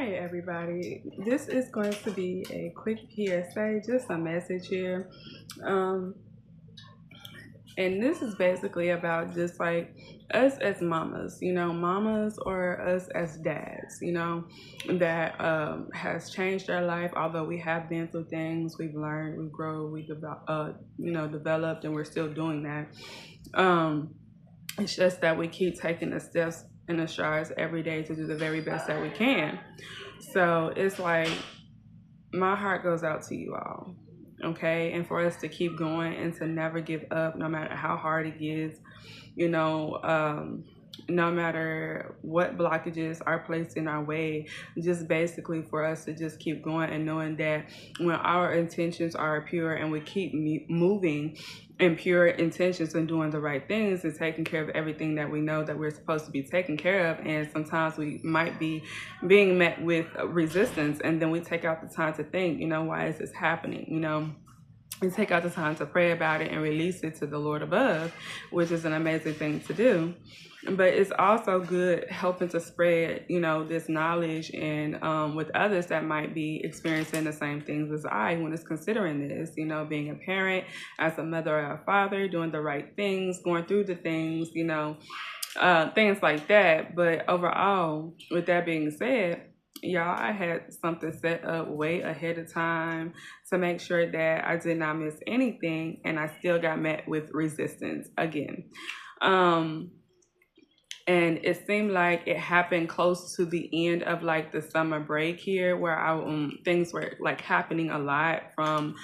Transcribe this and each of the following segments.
Hi, everybody. This is going to be a quick PSA, just a message here. Um, and this is basically about just like us as mamas, mamas or us as dads, that has changed our life. Although we have been through things, we've learned, we grow, we developed, and we're still doing that. Um, it's just that we keep taking the steps and the strides every day to do the very best that we can. So it's like my heart goes out to you all, okay? And for us to keep going and to never give up, no matter how hard it gets, you know, um, no matter what blockages are placed in our way, just basically for us to just keep going and knowing that when our intentions are pure and we keep moving in pure intentions and doing the right things and taking care of everything that we know that we're supposed to be taking care of. And sometimes we might be being met with resistance, and then we take out the time to think, why is this happening? And take out the time to pray about it and release it to the Lord above, which is an amazing thing to do. But it's also good helping to spread, this knowledge and with others that might be experiencing the same things as I when it's considering this, being a parent, as a mother or a father, doing the right things, going through the things, things like that. But overall, with that being said, y'all, I had something set up way ahead of time to make sure that I did not miss anything, and I still got met with resistance again. And it seemed like it happened close to the end of like the summer break here, where things were like happening a lot from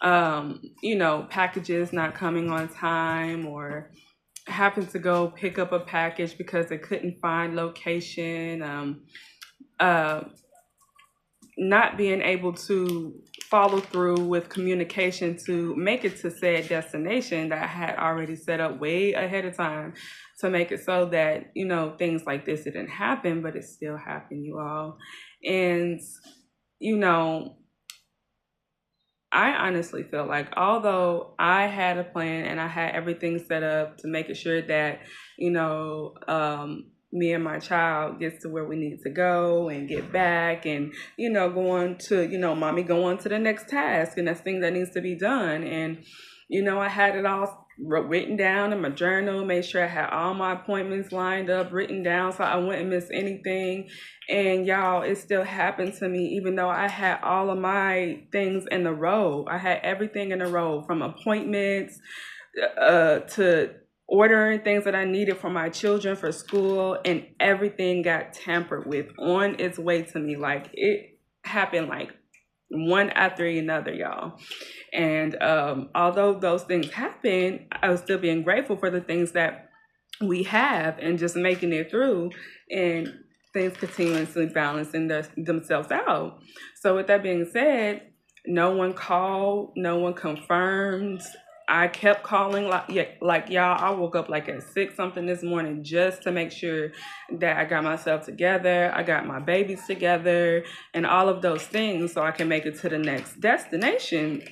packages not coming on time, or happened to go pick up a package because they couldn't find location. Not being able to follow through with communication to make it to said destination that I had already set up way ahead of time to make it so that, things like this didn't happen, but it still happened, you all. And, I honestly feel like although I had a plan and I had everything set up to make it sure that, me and my child gets to where we need to go and get back and, going to, mommy go on to the next task and that's thing that needs to be done. And, I had it all written down in my journal, made sure I had all my appointments lined up, written down so I wouldn't miss anything. And y'all, it still happened to me, even though I had all of my things in a row. I had everything in a row, from appointments to ordering things that I needed for my children for school, and everything got tampered with on its way to me. Like, it happened like one after another, y'all. And although those things happen, I was still being grateful for the things that we have and just making it through, and things continuously balancing themselves out. So with that being said, no one called, no one confirmed. I kept calling like y'all. I woke up like at 6 something this morning just to make sure that I got myself together. I got my babies together and all of those things so I can make it to the next destination,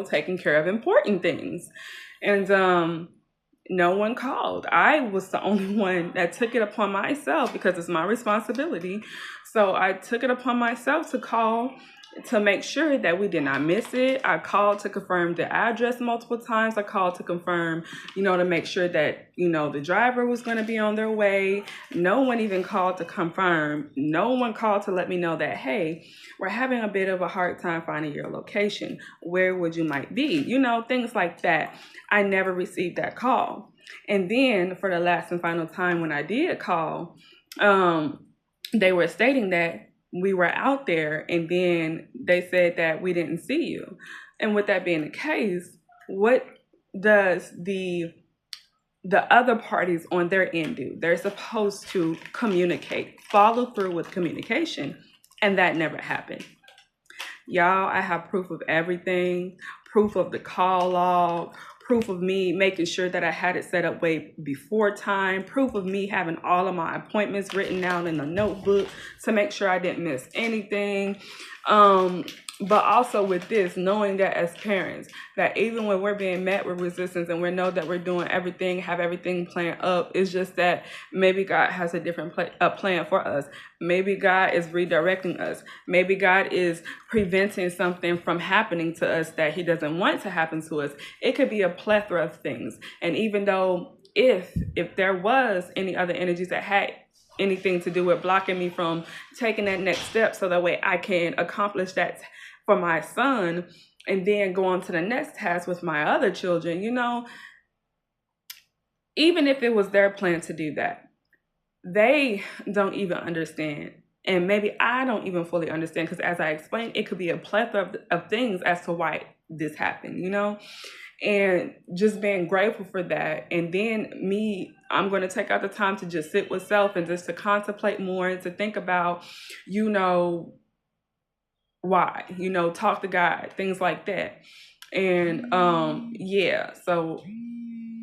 taking care of important things. And no one called. I was the only one that took it upon myself because it's my responsibility. So I took it upon myself to call to make sure that we did not miss it. I called to confirm the address multiple times. I called to confirm, to make sure that, the driver was going to be on their way. No one even called to confirm. No one called to let me know that, hey, we're having a bit of a hard time finding your location. Where would you might be? Things like that. I never received that call. And then for the last and final time when I did call, they were stating that we were out there, and then they said that we didn't see you. And with that being the case, what does the other parties on their end do? They're supposed to communicate, follow through with communication, and that never happened. Y'all, I have proof of everything, proof of the call log, proof of me making sure that I had it set up way before time, proof of me having all of my appointments written down in a notebook to make sure I didn't miss anything. But also with this, knowing that as parents, that even when we're being met with resistance and we know that we're doing everything, have everything planned up, it's just that maybe God has a different plan for us. Maybe God is redirecting us. Maybe God is preventing something from happening to us that he doesn't want to happen to us. It could be a plethora of things. And even though if there was any other energies that had anything to do with blocking me from taking that next step so that way I can accomplish that for my son and then go on to the next task with my other children, even if it was their plan to do that, they don't even understand. And maybe I don't even fully understand, because as I explained, it could be a plethora of things as to why this happened, and just being grateful for that. And then I'm going to take out the time to just sit with self and just to contemplate more and to think about, why, talk to God, things like that. And so